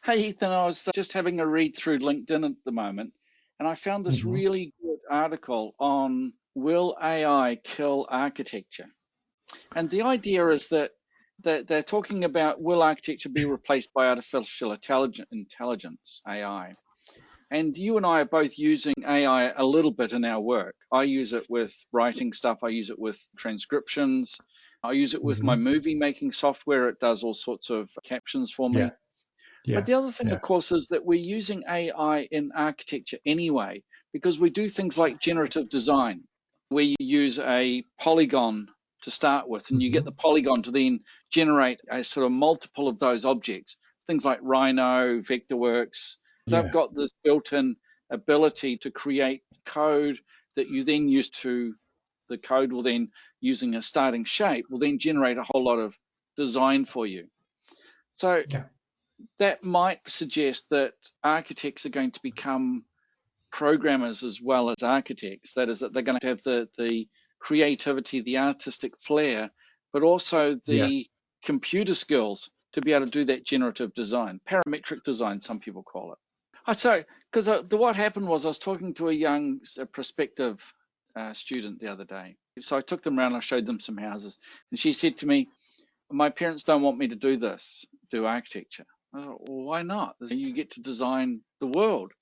Hey Ethan, I was just having a read through LinkedIn at the moment, and I found this Hmm. really good article on will AI kill architecture? And the idea is that they're talking about will architecture be replaced by artificial intelligence, AI? And you and I are both using AI a little bit in our work. I use it with writing stuff, I use it with transcriptions, I use it with my Hmm. movie making software. It does all sorts of captions for Yeah, me. But yeah, the other thing, yeah. of course, is that we're using AI in architecture anyway, because we do things like generative design, where you use a polygon to start with, and you get the Hmm. polygon to then generate a sort of multiple of those objects. Things like Rhino, Vectorworks, they've Yeah, got this built-in ability to create code that you then use to, the code will then, using a starting shape, will then generate a whole lot of design for you. So yeah, that might suggest that architects are going to become programmers as well as architects. That is, that they're going to have the creativity, the artistic flair, but also yeah. the computer skills to be able to do that generative design, parametric design, some people call it. So, because what happened was I was talking to a young prospective student the other day. So I took them around, I showed them some houses, and she said to me, my parents don't want me to do this, do architecture. I thought, well, why not? You get to design the world.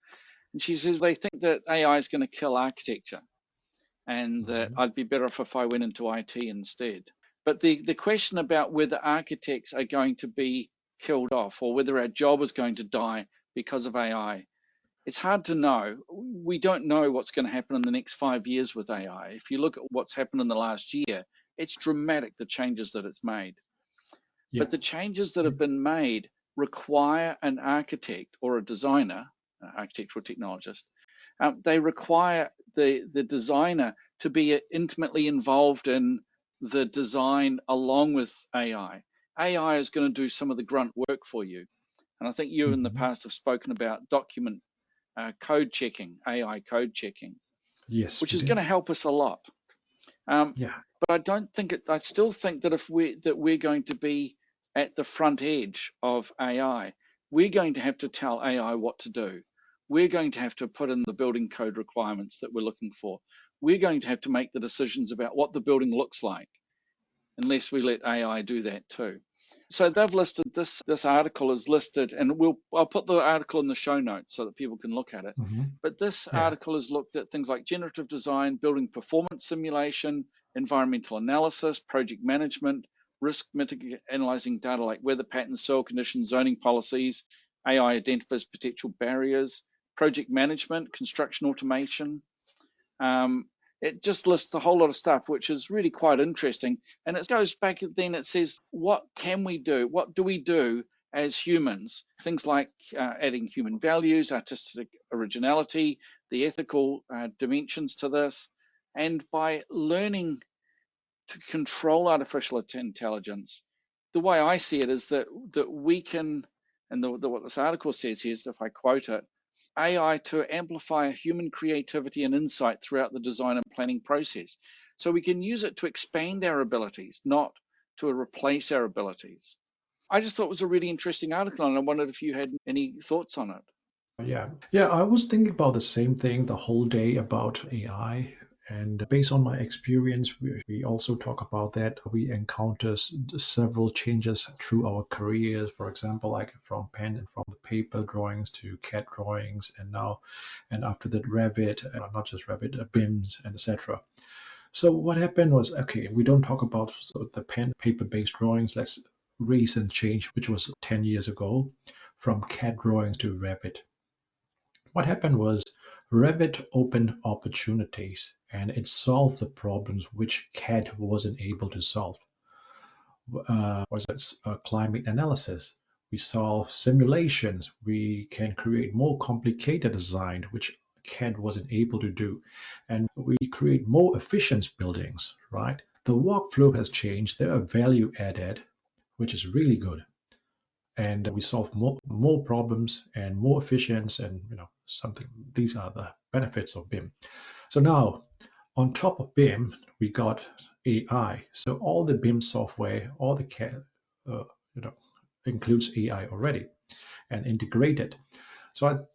And she says they think that AI is going to kill architecture and that Hmm. I'd be better off if I went into IT instead. But the question about whether architects are going to be killed off or whether our job is going to die because of AI, it's hard to know. We don't know what's going to happen in the next 5 years with AI. If you look at what's happened in the last year, it's dramatic, the changes that it's made. Yeah. But the changes that have been made require an architect or a designer, architectural technologist, they require the designer to be intimately involved in the design along with AI. AI is going to do some of the grunt work for you. And I think you in the Hmm. past have spoken about document code checking, AI code checking, Yes, which we is going did. to help us a lot. Um, Yeah, but I don't think it. I still think that if we're going to be at the front edge of AI, we're going to have to tell AI what to do. We're going to have to put in the building code requirements that we're looking for. We're going to have to make the decisions about what the building looks like, unless we let AI do that too. So they've listed this article is listed, and I'll put the article in the show notes so that people can look at it. hmm, But this yeah, article has looked at things like generative design, building performance simulation, environmental analysis, project management, risk mitigation, analyzing data like weather patterns, soil conditions, zoning policies. AI identifies potential barriers, project management, construction automation, um, it just lists a whole lot of stuff, which is really quite interesting. And it goes back, then it says, what can we do? What do we do as humans? Things like adding human values, artistic originality, the ethical dimensions to this. And by learning to control artificial intelligence, the way I see it is that we can, and what this article says here is, if I quote it, AI to amplify human creativity and insight throughout the design and planning process. So we can use it to expand our abilities, not to replace our abilities. I just thought it was a really interesting article, and I wondered if you had any thoughts on it. yeah. Yeah, I was thinking about the same thing the whole day about AI. And based on my experience, we also talk about that we encounter several changes through our careers. For example, like from pen and from the paper drawings to CAD drawings, and now, and after that, Revit, not just Revit, BIMs, and etc. So what happened was, okay, we don't talk about the pen paper-based drawings. Let's recent change, which was 10 years ago, from CAD drawings to Revit. What happened was Revit opened opportunities and it solved the problems which CAD wasn't able to solve. Was it climate analysis? We solve simulations. We can create more complicated design, which CAD wasn't able to do. And we create more efficient buildings, right? The workflow has changed. There are value added, which is really good. And we solve more problems and more efficient and something. These are the benefits of BIM. So now on top of BIM, we got AI. So all the BIM software, all the CAD, uh, you know, includes AI already. and integrated. So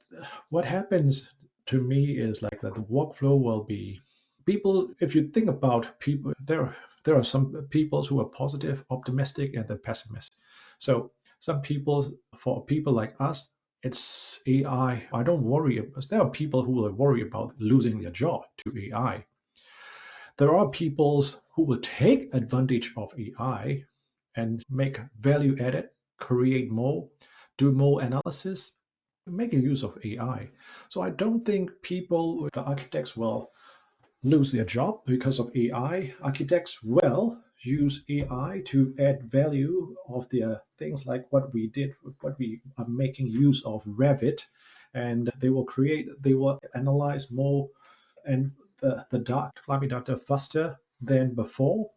what happens to me is like that the workflow will be people. If you think about people, there are some people who are positive, optimistic, and then pessimist. So some people, for people like us, it's AI. I don't worry. There are people who will worry about losing their job to AI. There are people who will take advantage of AI and make value added, create more, do more analysis, making use of AI. So I don't think people, the architects, will lose their job because of AI. Architects will use AI to add value of their things like what we did, what we are making use of Revit, and they will analyze more and the climate data faster than before,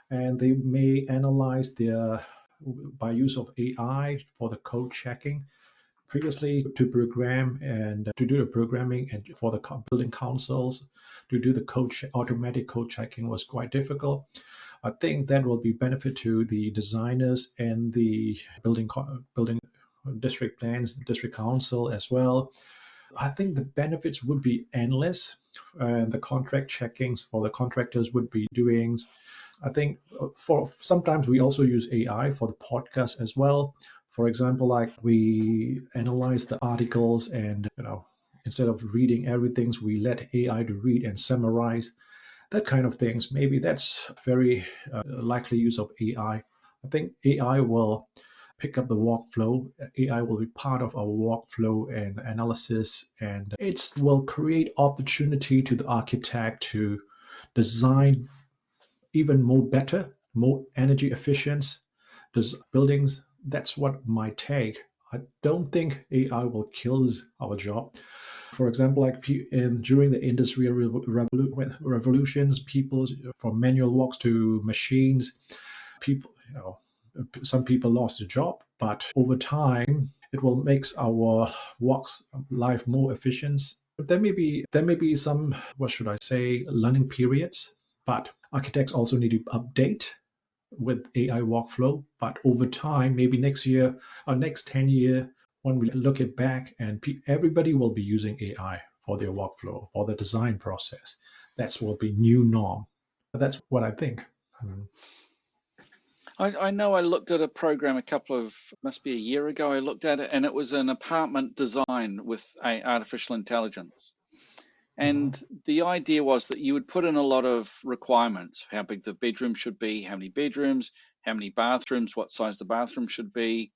and they may analyze their by use of AI for the code checking. Previously, to program and to do the programming and for the building councils to do the automatic code checking was quite difficult. I think that will be benefit to the designers and the building district plans, district council as well. I think the benefits would be endless, and the contract checkings for the contractors would be doing. I think for sometimes we also use AI for the podcast as well. For example, like we analyze the articles and instead of reading everything, we let AI to read and summarize that kind of things. Maybe that's very likely use of AI. I think AI will pick up the workflow. AI will be part of our workflow and analysis, and it will create opportunity to the architect to design even more better, more energy efficient buildings. That's what my take. I don't think AI will kill our job. For example, like during the industrial revolutions, people from manual works to machines, people, some people lost their job, but over time, it will make our works life more efficient. There may be some, what should I say, learning periods, but architects also need to update with AI workflow. But over time, maybe next year or next 10 year, when we look it back, and everybody will be using AI for their workflow, for the design process. That will be new norm. That's what I think. I know I looked at a program must be a year ago. I looked at it, and it was an apartment design with artificial intelligence. And the idea was that you would put in a lot of requirements: how big the bedroom should be, how many bedrooms, how many bathrooms, what size the bathroom should be.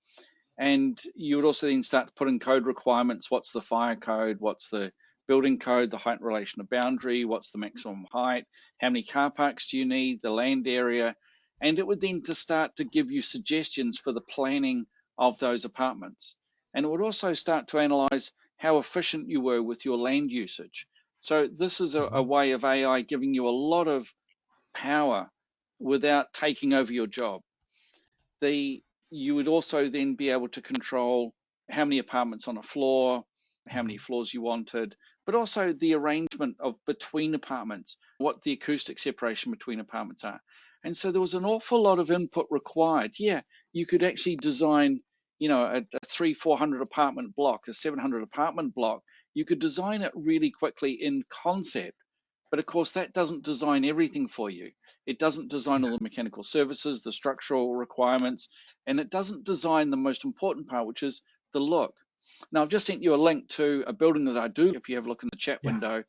And you would also then start to put in code requirements: what's the fire code, what's the building code, the height relation to boundary, what's the maximum height, how many car parks do you need, the land area. And it would then to start to give you suggestions for the planning of those apartments. And it would also start to analyze how efficient you were with your land usage. So this is a way of AI giving you a lot of power without taking over your job. You would also then be able to control how many apartments on a floor, how many floors you wanted, but also the arrangement of between apartments, what the acoustic separation between apartments are. And so there was an awful lot of input required. Yeah, you could actually design, a 300-400 apartment block, a 700 apartment block. You could design it really quickly in concept, but of course that doesn't design everything for you. It doesn't design all the mechanical services, the structural requirements, and it doesn't design the most important part, which is the look. Now, I've just sent you a link to a building that I do. If you have a look in the chat window,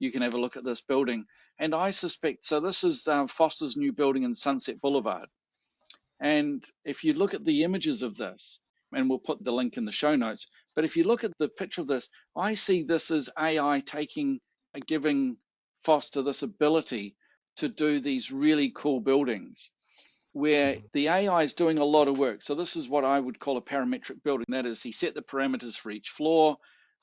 you can have a look at this building. And I suspect, so this is Foster's new building in Sunset Boulevard. And if you look at the images of this, and we'll put the link in the show notes, but if you look at the picture of this, I see this as AI giving Foster this ability to do these really cool buildings where the AI is doing a lot of work. So this is what I would call a parametric building. That is, he set the parameters for each floor,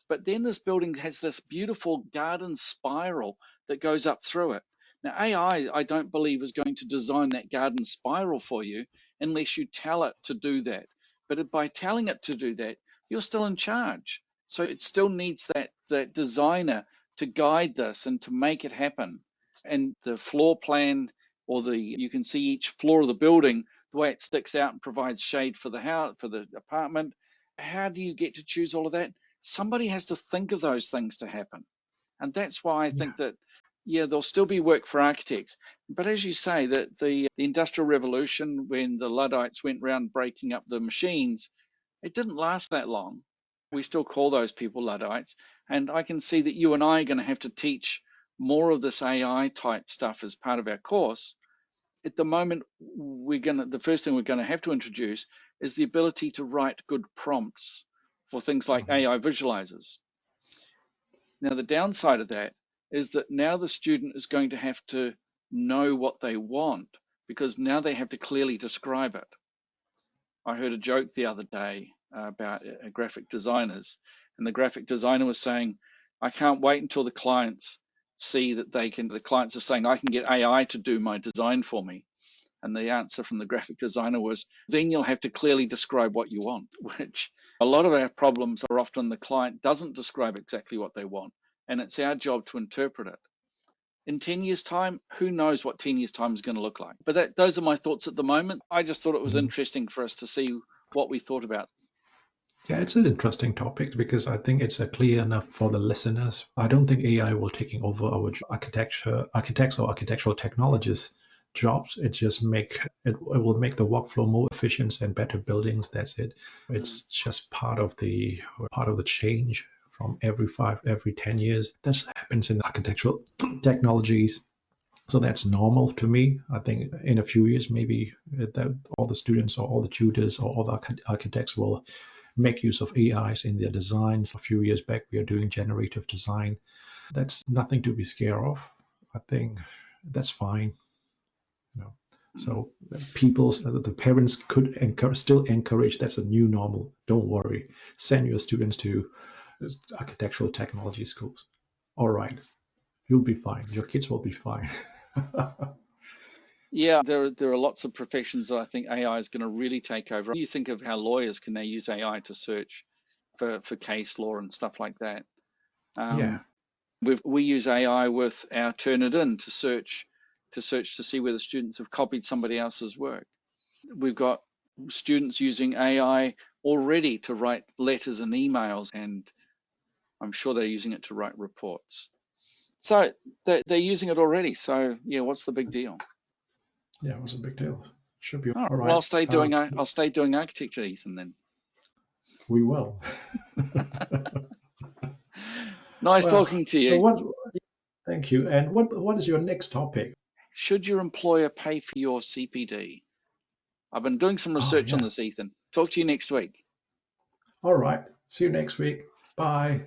but then this building has this beautiful garden spiral that goes up through it. Now, AI, I don't believe, is going to design that garden spiral for you unless you tell it to do that. But by telling it to do that, you're still in charge. So it still needs that designer to guide this and to make it happen. And the floor plan, you can see each floor of the building, the way it sticks out and provides shade for the house, for the apartment. How do you get to choose all of that? Somebody has to think of those things to happen. And that's why I Yeah. think that, yeah, there'll still be work for architects. But as you say, that the Industrial Revolution, when the Luddites went around breaking up the machines, it didn't last that long. We still call those people Luddites. And I can see that you and I are going to have to teach more of this AI type stuff as part of our course. At the moment, the first thing we're going to have to introduce is the ability to write good prompts for things like Mhm. AI visualizers. Now, the downside of that is that now the student is going to have to know what they want, because now they have to clearly describe it. I heard a joke the other day about graphic designers, and the graphic designer was saying, I can't wait until the clients see that the clients are saying, I can get AI to do my design for me. And the answer from the graphic designer was, then you'll have to clearly describe what you want, which a lot of our problems are often the client doesn't describe exactly what they want, and it's our job to interpret it. In 10 years' time, who knows what 10 years' time is going to look like? But those are my thoughts at the moment. I just thought it was Mhm. interesting for us to see what we thought about. Yeah, it's an interesting topic because I think it's clear enough for the listeners. I don't think AI will taking over our architects or architectural technologists jobs. It will make the workflow more efficient and better buildings. That's it. Mm. It's just part of the change from every 10 years. That happens in architectural technologies. So that's normal to me. I think in a few years, maybe that all the students or all the tutors or all the architects will make use of AIs in their designs. A few years back, we are doing generative design. That's nothing to be scared of. I think that's fine. You know. So the parents could still encourage. That's a new normal. Don't worry. Send your students to architectural technology schools. All right, you'll be fine. Your kids will be fine. Yeah, there are lots of professions that I think AI is going to really take over. You think of how lawyers can now use AI to search for case law and stuff like that. Yeah. Um, we use AI with our Turnitin to see whether students have copied somebody else's work. We've got students using AI already to write letters and emails, and I'm sure they're using it to write reports. So they're using it already. So yeah, what's the big deal? Yeah, it was a big deal. Should be All right, all well, right. I'll stay doing architecture, Ethan. Then We will. nice Well, talking to so you. what? Thank you. And what is your next topic? Should your employer pay for your CPD? I've been doing some Oh research on yeah. this, Ethan. Talk to you next week. All right. See you next week. Bye.